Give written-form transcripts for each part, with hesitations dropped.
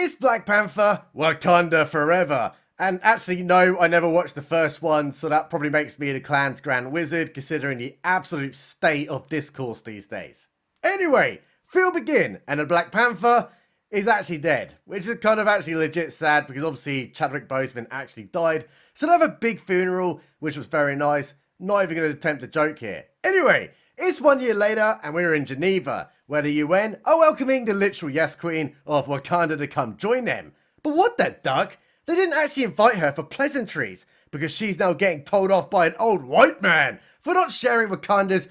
It's Black Panther Wakanda Forever. And actually, no, I never watched the first one, so that probably makes me the clan's grand wizard, considering the absolute state of discourse these days. Anyway, film begin, and the Black Panther is actually dead, which is kind of actually legit sad, because obviously Chadwick Boseman actually died, so they have a big funeral, which was very nice. Not even going to attempt a joke here. Anyway, it's 1 year later, and we're in Geneva, where the UN are welcoming the literal yes queen of Wakanda to come join them. But what the duck? They didn't actually invite her for pleasantries, because she's now getting told off by an old white man for not sharing Wakanda's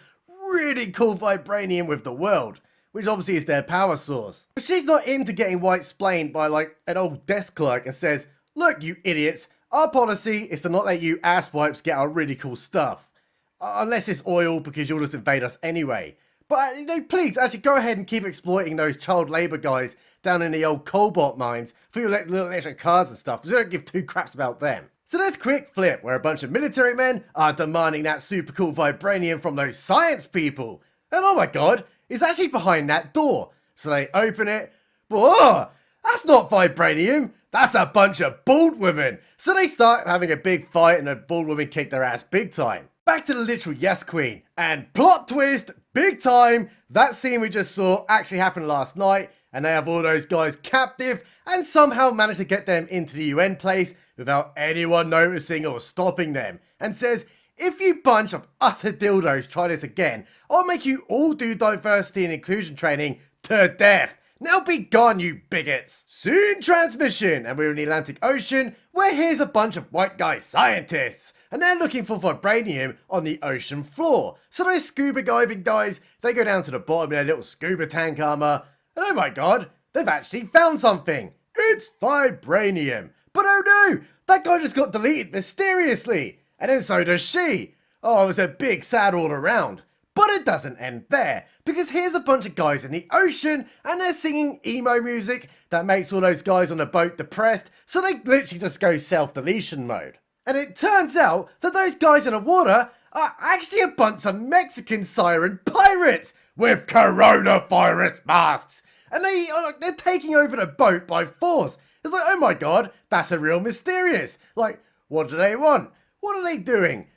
really cool vibranium with the world, which obviously is their power source. But she's not into getting white-splained by like an old desk clerk and says, "Look, you idiots, our policy is to not let you asswipes get our really cool stuff. Unless it's oil, because you'll just invade us anyway. But, please, actually go ahead and keep exploiting those child labour guys down in the old cobalt mines for your little extra cars and stuff, because we don't give two craps about them." So there's quick flip, where a bunch of military men are demanding that super cool vibranium from those science people. And oh my god, it's actually behind that door. So they open it, but oh, that's not vibranium, that's a bunch of bald women. So they start having a big fight, and the bald women kick their ass big time. Back to the literal yes queen, and plot twist, big time, that scene we just saw actually happened last night, and they have all those guys captive and somehow manage to get them into the UN place without anyone noticing or stopping them, and says, "If you bunch of utter dildos try this again, I'll make you all do diversity and inclusion training to death. Now be gone, you bigots." Soon transmission, and we're in the Atlantic Ocean, where here's a bunch of white guy scientists, and they're looking for vibranium on the ocean floor. So those scuba diving guys, they go down to the bottom in their little scuba tank armor, and oh my god, they've actually found something. It's vibranium. But oh no, that guy just got deleted mysteriously, and then so does she. Oh, it was a big sad all around. But it doesn't end there, because here's a bunch of guys in the ocean, and they're singing emo music that makes all those guys on the boat depressed, so they literally just go self-deletion mode. And it turns out that those guys in the water are actually a bunch of Mexican siren pirates with coronavirus masks, and they're taking over the boat by force. It's like, oh my god, that's a real mysterious. Like, what do they want? What are they doing?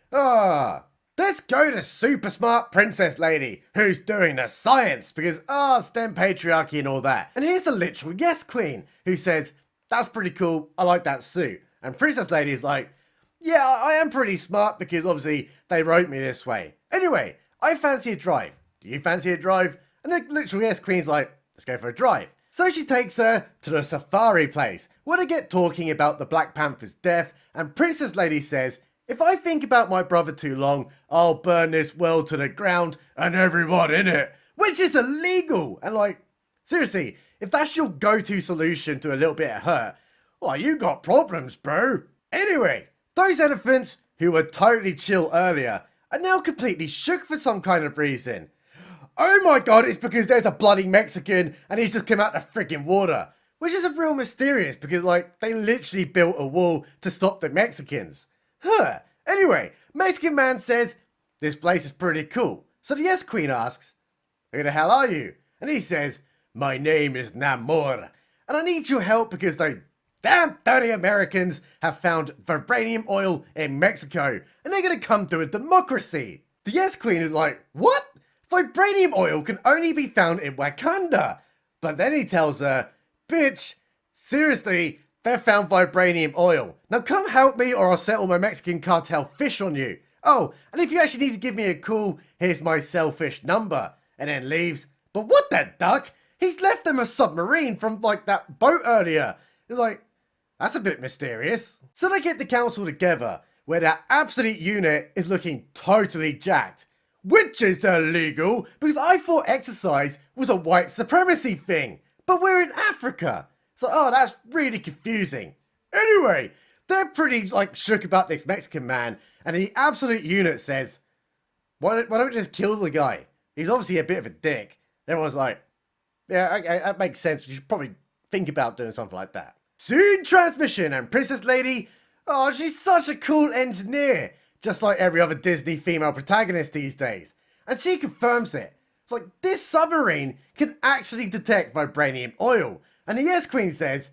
Let's go to super smart princess lady who's doing the science, because STEM patriarchy and all that. And here's the literal yes queen who says, "That's pretty cool, I like that suit." And princess lady is like, "Yeah, I am pretty smart, because obviously they wrote me this way. Anyway, I fancy a drive. Do you fancy a drive?" And the literal yes queen's like, "Let's go for a drive." So she takes her to the safari place, where they get talking about the Black Panther's death, and princess lady says, "If I think about my brother too long, I'll burn this world to the ground and everyone in it," which is illegal. And like, seriously, if that's your go-to solution to a little bit of hurt, well, you got problems, bro. Anyway, those elephants who were totally chill earlier are now completely shook for some kind of reason. Oh my god, it's because there's a bloody Mexican and he's just come out of freaking water. Which is a real mysterious, because like, they literally built a wall to stop the Mexicans. Anyway, Mexican man says, "This place is pretty cool." So the yes queen asks, "Who the hell are you?" And he says, "My name is Namor, and I need your help because those damn dirty Americans have found vibranium oil in Mexico, and they're gonna come to a democracy." The yes queen is like, "What? Vibranium oil can only be found in Wakanda." But then he tells her, "Bitch, seriously, they've found vibranium oil. Now come help me, or I'll settle my Mexican cartel fish on you. Oh, and if you actually need to give me a call, here's my selfish number." And then leaves. But what the duck? He's left them a submarine from like that boat earlier. It's like, that's a bit mysterious. So they get the council together, where that absolute unit is looking totally jacked. Which is illegal, because I thought exercise was a white supremacy thing. But we're in Africa. So, that's really confusing. Anyway, they're pretty, like, shook about this Mexican man, and the absolute unit says, why don't we just kill the guy? He's obviously a bit of a dick. Everyone's like, yeah, okay, that makes sense. You should probably think about doing something like that. Soon transmission, and Princess Lady, she's such a cool engineer, just like every other Disney female protagonist these days. And she confirms it. It's like, this submarine can actually detect vibranium oil. And the Yes Queen says,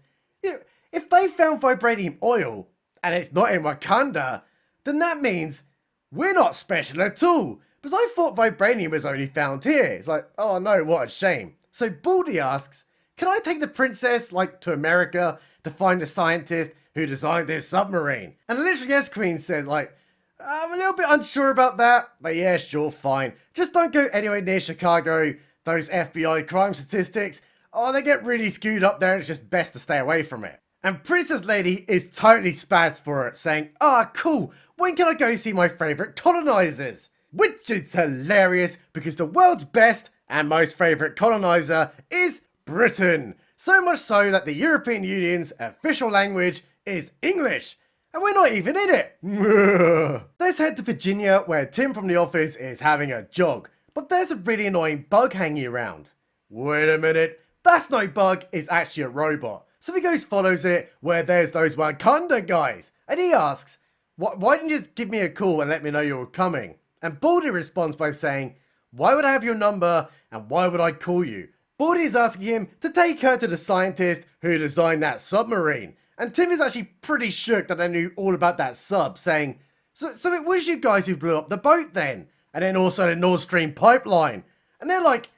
if they found vibranium oil and it's not in Wakanda, then that means we're not special at all. Because I thought vibranium was only found here. It's like, oh no, what a shame. So Baldy asks, can I take the princess, like, to America to find the scientist who designed this submarine? And the literal yes queen says, like, I'm a little bit unsure about that, but yeah, sure, fine. Just don't go anywhere near Chicago. Those FBI crime statistics, oh, they get really skewed up there and it's just best to stay away from it. And Princess Lady is totally spazzed for it, saying, ah, cool, when can I go see my favourite colonizers? Which is hilarious because the world's best and most favourite colonizer is Britain. So much so that the European Union's official language is English. And we're not even in it. Let's head to Virginia where Tim from the office is having a jog. But there's a really annoying bug hanging around. Wait a minute, that's no bug, it's actually a robot. So he goes follows it where there's those Wakanda guys. And he asks, why didn't you just give me a call and let me know you were coming? And Baldy responds by saying, why would I have your number and why would I call you? Baldy is asking him to take her to the scientist who designed that submarine. And Tim is actually pretty shook that they knew all about that sub, saying, so it was you guys who blew up the boat then? And then also the Nord Stream pipeline. And they're like,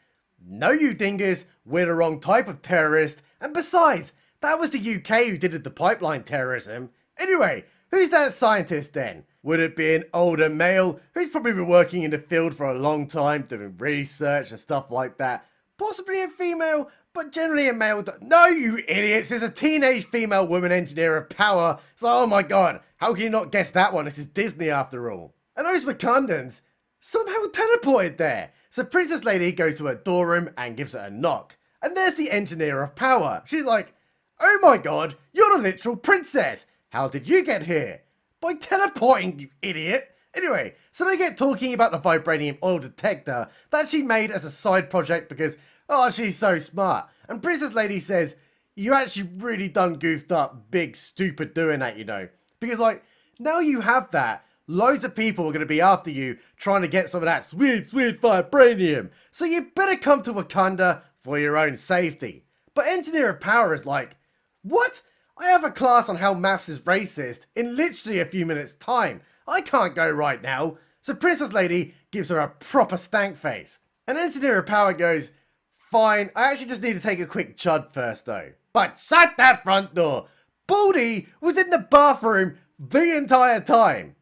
no you dingus, we're the wrong type of terrorist. And besides, that was the UK who did the pipeline terrorism. Anyway, who's that scientist then? Would it be an older male who's probably been working in the field for a long time, doing research and stuff like that? Possibly a female, but generally a male. No, you idiots, there's a teenage female woman engineer of power. So, oh my god, how can you not guess that one? This is Disney after all. And those Wakandans somehow teleported there. So Princess Lady goes to her dorm room and gives it a knock. And there's the engineer of power. She's like, oh my god, you're the literal princess. How did you get here? By teleporting, you idiot. Anyway, so they get talking about the vibranium oil detector that she made as a side project because, oh, she's so smart. And Princess Lady says, you actually really done goofed up big stupid doing that, you know. Because, like, now you have that, loads of people are going to be after you trying to get some of that sweet, sweet vibranium. So you better come to Wakanda for your own safety. But Engineer of Power is like, what? I have a class on how maths is racist in literally a few minutes time. I can't go right now. So Princess Lady gives her a proper stank face. And Engineer of Power goes, fine, I actually just need to take a quick chud first though. But shut that front door. Baldy was in the bathroom the entire time.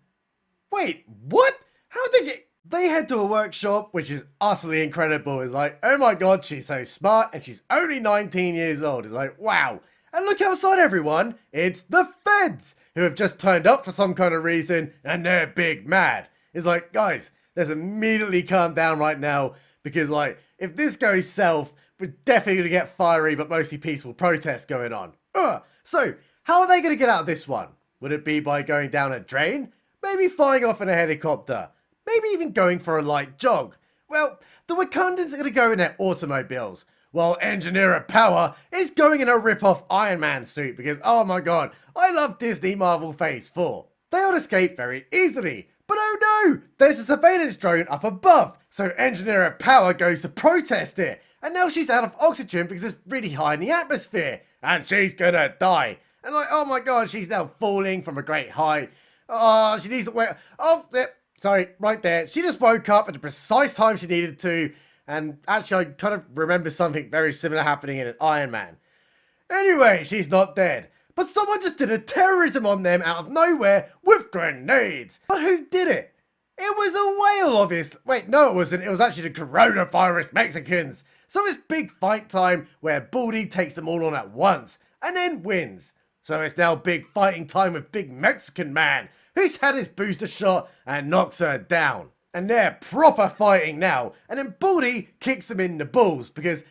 Wait, what? How did you? They head to a workshop, which is utterly incredible. It's like, oh my god, she's so smart and she's only 19 years old. It's like, wow. And look outside, everyone. It's the feds who have just turned up for some kind of reason and they're big mad. It's like, guys, let's immediately calm down right now because, like, if this goes south, we're definitely going to get fiery but mostly peaceful protests going on. So, how are they going to get out of this one? Would it be by going down a drain? Maybe flying off in a helicopter? Maybe even going for a light jog? Well, the Wakandans are going to go in their automobiles, while Engineer of Power is going in a rip-off Iron Man suit because, oh my god, I love Disney Marvel Phase 4. They would escape very easily, but oh no, there's a surveillance drone up above, so Engineer of Power goes to protest it, and now she's out of oxygen because it's really high in the atmosphere, and she's gonna die. And like, oh my god, she's now falling from a great height. Oh, she needs to wait. Oh, there. Sorry, right there. She just woke up at the precise time she needed to. And actually, I kind of remember something very similar happening in an Iron Man. Anyway, she's not dead. But someone just did a terrorism on them out of nowhere with grenades. But who did it? It was a whale, obviously. Wait, no, it wasn't. It was actually the coronavirus Mexicans. So it's big fight time where Baldy takes them all on at once and then wins. So it's now big fighting time with Big Mexican Man, who's had his booster shot and knocks her down. And they're proper fighting now. And then Baldy kicks him in the balls because,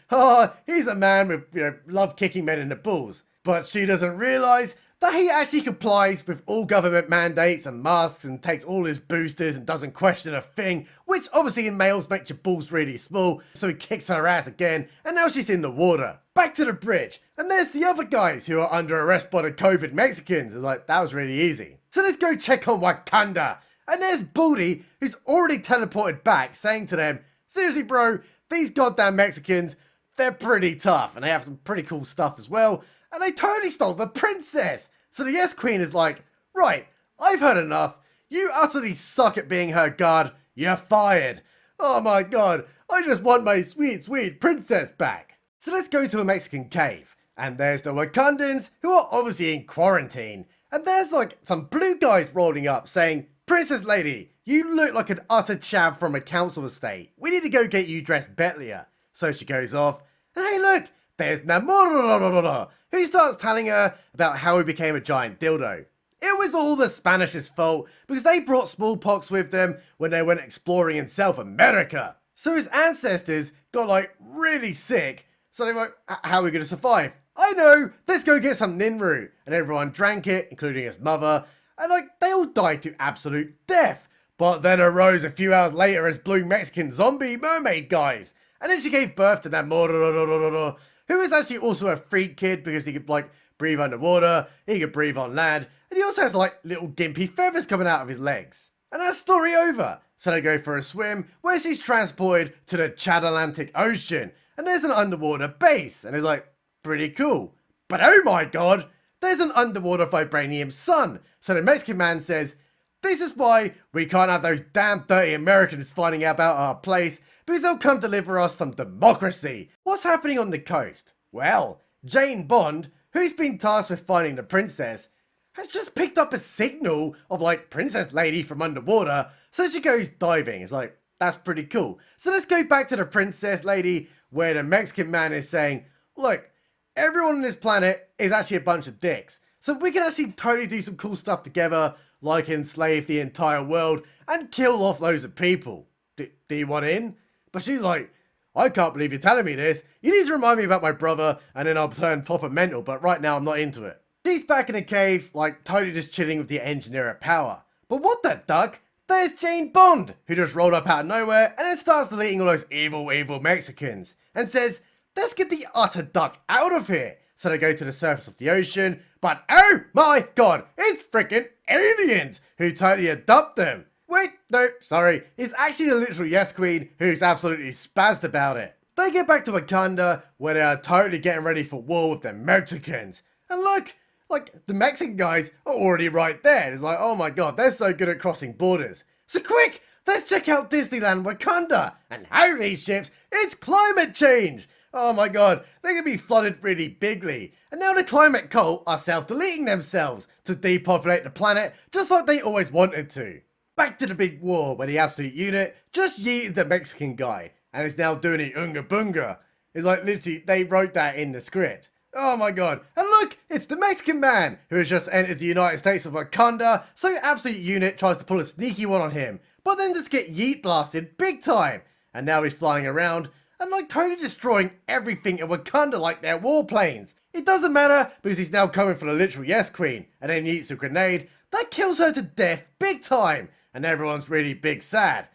he's a man with, love kicking men in the balls. But she doesn't realise that he actually complies with all government mandates and masks and takes all his boosters and doesn't question a thing, which obviously in males makes your balls really small. So he kicks her ass again and now she's in the water. Back to the bridge. And there's the other guys who are under arrest by the COVID Mexicans. It's like, that was really easy. So let's go check on Wakanda. And there's Baldy, who's already teleported back, saying to them, seriously bro, these goddamn Mexicans, they're pretty tough. And they have some pretty cool stuff as well. and they totally stole the princess. So the Yes Queen is like, right, I've heard enough. You utterly suck at being her guard. You're fired. Oh my god, I just want my sweet, sweet princess back. So let's go to a Mexican cave. And there's the Wakandans, who are obviously in quarantine. And there's like some blue guys rolling up saying, Princess Lady, you look like an utter chav from a council estate. We need to go get you dressed bettlier. So she goes off, and hey look, there's Namor, who starts telling her about how he became a giant dildo. It was all the Spanish's fault because they brought smallpox with them when they went exploring in South America. So his ancestors got like really sick, so they were like, how are we going to survive? I know, let's go get some Ninru. And everyone drank it, including his mother, and like they all died to absolute death. But then arose a few hours later as blue Mexican zombie mermaid guys. And then she gave birth to that Namor, who is actually also a freak kid because he could like breathe underwater, he could breathe on land, and he also has like little gimpy feathers coming out of his legs. And that's story over. So they go for a swim where she's transported to the Atlantic Ocean, and there's an underwater base, and it's like pretty cool. But oh my god, there's an underwater vibranium sun. So the Mexican man says, this is why we can't have those damn dirty Americans finding out about our place, because they'll come deliver us some democracy. What's happening on the coast? Well, Jane Bond, who's been tasked with finding the princess, has just picked up a signal of like Princess Lady from underwater, so she goes diving. It's like, that's pretty cool. So let's go back to the Princess Lady, where the Mexican man is saying, look, everyone on this planet is actually a bunch of dicks. So we can actually totally do some cool stuff together, like enslave the entire world and kill off loads of people. Do you want in? But she's like, I can't believe you're telling me this. You need to remind me about my brother and then I'll turn proper mental, but right now I'm not into it. She's back in the cave, like totally just chilling with the engineer at power. But what the duck? There's Jane Bond, who just rolled up out of nowhere and then starts deleting all those evil Mexicans and says, let's get the utter duck out of here. So they go to the surface of the ocean, but oh my god, it's freaking aliens who totally adopt them. Wait, no, sorry, it's actually the literal Yes Queen who's absolutely spazzed about it. They get back to Wakanda where they are totally getting ready for war with the Mexicans. And look, like the Mexican guys are already right there. It's like, oh my god, they're so good at crossing borders. So quick, let's check out Disneyland Wakanda. And holy ships, it's climate change. Oh my god, they're going to be flooded really bigly. And now the climate cult are self-deleting themselves to depopulate the planet just like they always wanted to. Back to the big war where the absolute unit just yeeted the Mexican guy and is now doing it unga bunga. It's like literally they wrote that in the script. Oh my god. And look, it's the Mexican man who has just entered the United States of Wakanda, so absolute unit tries to pull a sneaky one on him, but then just get yeet blasted big time. And now he's flying around and like totally destroying everything in Wakanda like they're warplanes. It doesn't matter because he's now coming for the literal Yes Queen and then yeets a grenade that kills her to death big time. And everyone's really big sad.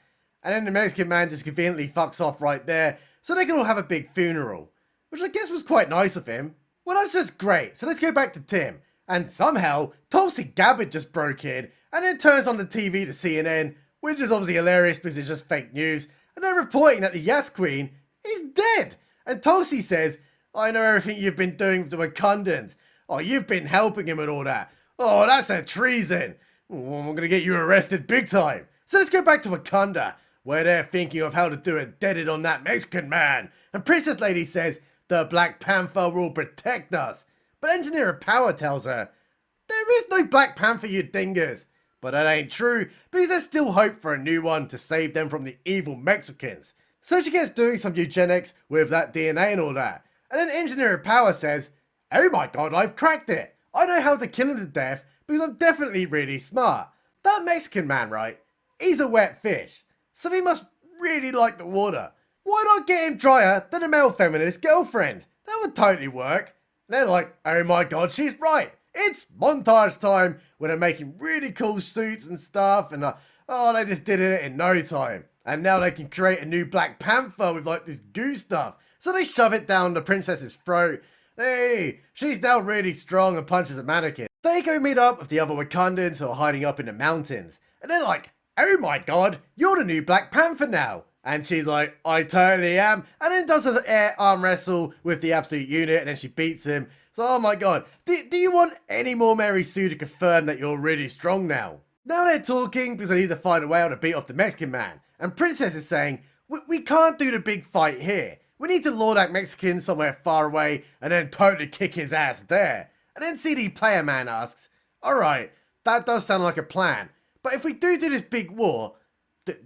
And then the Mexican man just conveniently fucks off right there so they can all have a big funeral. Which I guess was quite nice of him. Well, that's just great. So let's go back to Tim. And somehow, Tulsi Gabbard just broke in and then turns on the TV to CNN, which is obviously hilarious because it's just fake news. And they're reporting that the Yes Queen is dead. And Tulsi says, I know everything you've been doing with the Wakandans. Oh, you've been helping him and all that. Oh, that's a treason. Oh, I'm gonna get you arrested big time. So let's go back to Wakanda, where they're thinking of how to do a deaded on that Mexican man. And Princess Lady says, the Black Panther will protect us. But Engineer of Power tells her, there is no Black Panther, you dingus. But that ain't true, because there's still hope for a new one to save them from the evil Mexicans. So she gets doing some eugenics with that DNA and all that. And then Engineer of Power says, oh my god, I've cracked it. I know how to kill him to death because I'm definitely really smart. That Mexican man, right? He's a wet fish. So he must really like the water. Why not get him drier than a male feminist girlfriend? That would totally work. And they're like, oh my god, she's right. It's montage time where they're making really cool suits and stuff. And oh, they just did it in no time. And now they can create a new Black Panther with like this goo stuff. So they shove it down the princess's throat. Hey, she's now really strong and punches a mannequin. They go meet up with the other Wakandans who are hiding up in the mountains. And they're like, oh my god, you're the new Black Panther now. And she's like, I totally am. And then does an air arm wrestle with the absolute unit and then she beats him. It's So, oh my god, do you want any more Mary Sue to confirm that you're really strong now? Now they're talking because they need to find a way how to beat off the Mexican man. And Princess is saying, we can't do the big fight here. We need to lure that Mexican somewhere far away and then totally kick his ass there. And then CD Player Man asks, alright, that does sound like a plan. But if we do this big war,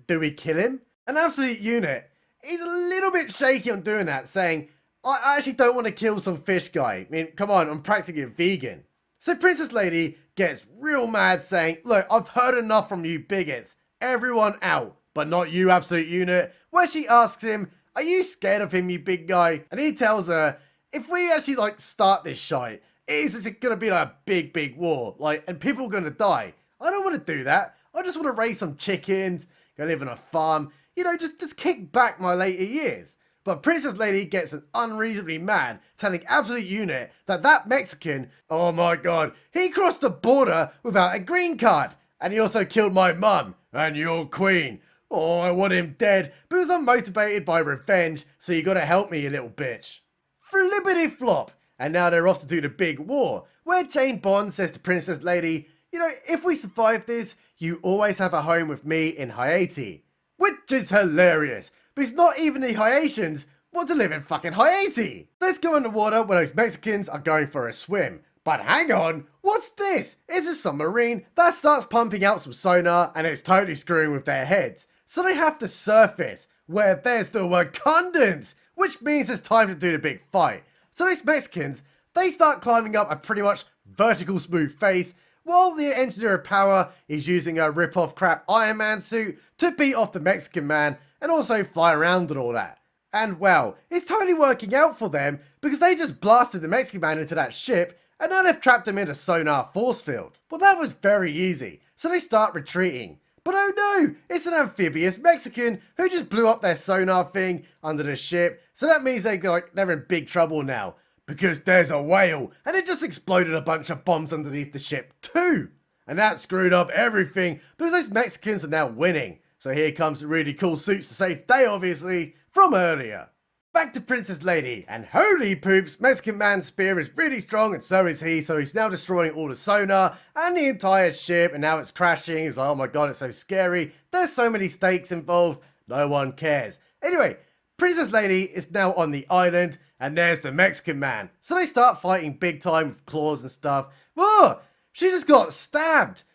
do we kill him? An absolute unit. He's a little bit shaky on doing that, saying, I actually don't want to kill some fish guy. I mean, come on, I'm practically a vegan. So Princess Lady gets real mad saying, look, I've heard enough from you bigots. Everyone out, but not you, absolute unit. Where she asks him, are you scared of him, you big guy? And he tells her, if we actually start this shite, it's gonna be like a big war, and people are gonna die. I don't want to do that. I just want to raise some chickens, go live on a farm, just kick back my later years. But Princess Lady gets unreasonably mad, telling Absolute Unit that Mexican, oh my god, he crossed the border without a green card. And he also killed my mum and your queen. Oh, I want him dead because I'm motivated by revenge, so you gotta help me, you little bitch. Flippity flop. And now they're off to do the big war, where Jane Bond says to Princess Lady, if we survive this, you always have a home with me in Haiti. Which is hilarious, because not even the Haitians want to live in fucking Haiti. Let's go in the water where those Mexicans are going for a swim. But hang on, what's this? It's a submarine that starts pumping out some sonar and it's totally screwing with their heads. So they have to surface, where there's the Wakandans, which means it's time to do the big fight. So these Mexicans, they start climbing up a pretty much vertical smooth face, while the Engineer of Power is using a rip-off crap Iron Man suit to beat off the Mexican man and also fly around and all that. And well, it's totally working out for them because they just blasted the Mexican man into that ship and now they've trapped him in a sonar force field. Well, that was very easy, so they start retreating. But oh no, it's an amphibious Mexican who just blew up their sonar thing under the ship, so that means they're in big trouble now. Because there's a whale, and it just exploded a bunch of bombs underneath the ship too. And that screwed up everything, because those Mexicans are now winning. So here comes the really cool suits to save day, obviously, from earlier. Back to Princess Lady, and holy poops, Mexican man's spear is really strong, and so is he, so he's now destroying all the sonar, and the entire ship, and now it's crashing. He's like, oh my god, it's so scary. There's so many stakes involved, no one cares. Anyway, Princess Lady is now on the island, and there's the Mexican man. So they start fighting big time with claws and stuff. Whoa! She just got stabbed,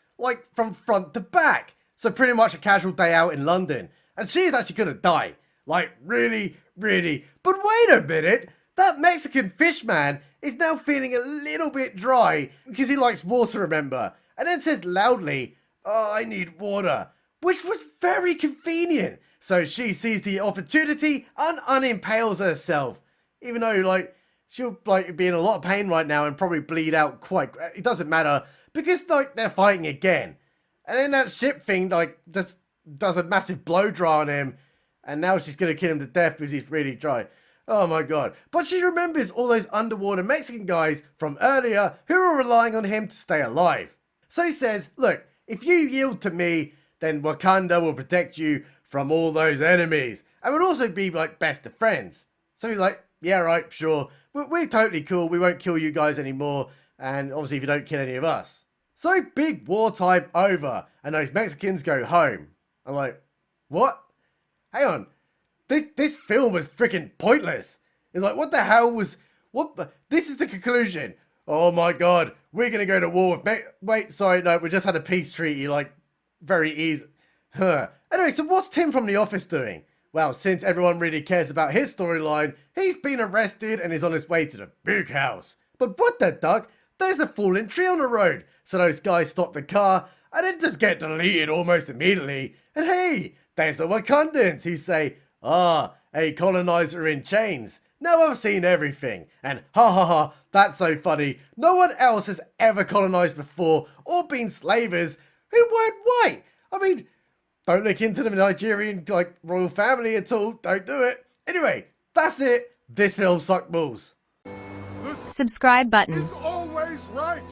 from front to back. So pretty much a casual day out in London. And she's actually gonna die. Really. But wait a minute! That Mexican fish man is now feeling a little bit dry because he likes water, remember? And then says loudly, oh, I need water. Which was very convenient. So she sees the opportunity and unimpales herself. Even though, she'll, be in a lot of pain right now and probably bleed out it doesn't matter. Because, they're fighting again. And then that ship thing, just does a massive blow dry on him. And now she's going to kill him to death because he's really dry. Oh my god. But she remembers all those underwater Mexican guys from earlier who were relying on him to stay alive. So he says, look, if you yield to me, then Wakanda will protect you from all those enemies. And we'll also be, best of friends. So he's like, yeah, right, sure. We're totally cool. We won't kill you guys anymore. And obviously if you don't kill any of us. So big wartime over. And those Mexicans go home. I'm like, what? Hang on. This film was freaking pointless. It's like, what the hell was... This is the conclusion. Oh my god. We're going to go to war with... Wait, sorry, no. We just had a peace treaty. Very easy. Anyway, so what's Tim from The Office doing? Well, since everyone really cares about his storyline, he's been arrested and is on his way to the big house. But what the duck? There's a fallen tree on the road. So those guys stop the car and then just get deleted almost immediately. And hey, there's the Wakandans who say, a colonizer in chains. Now I've seen everything. And ha, that's so funny. No one else has ever colonized before or been slavers who weren't white. I mean, don't look into the Nigerian, royal family at all. Don't do it. Anyway, that's it. This film sucked balls. Subscribe button. It's always right.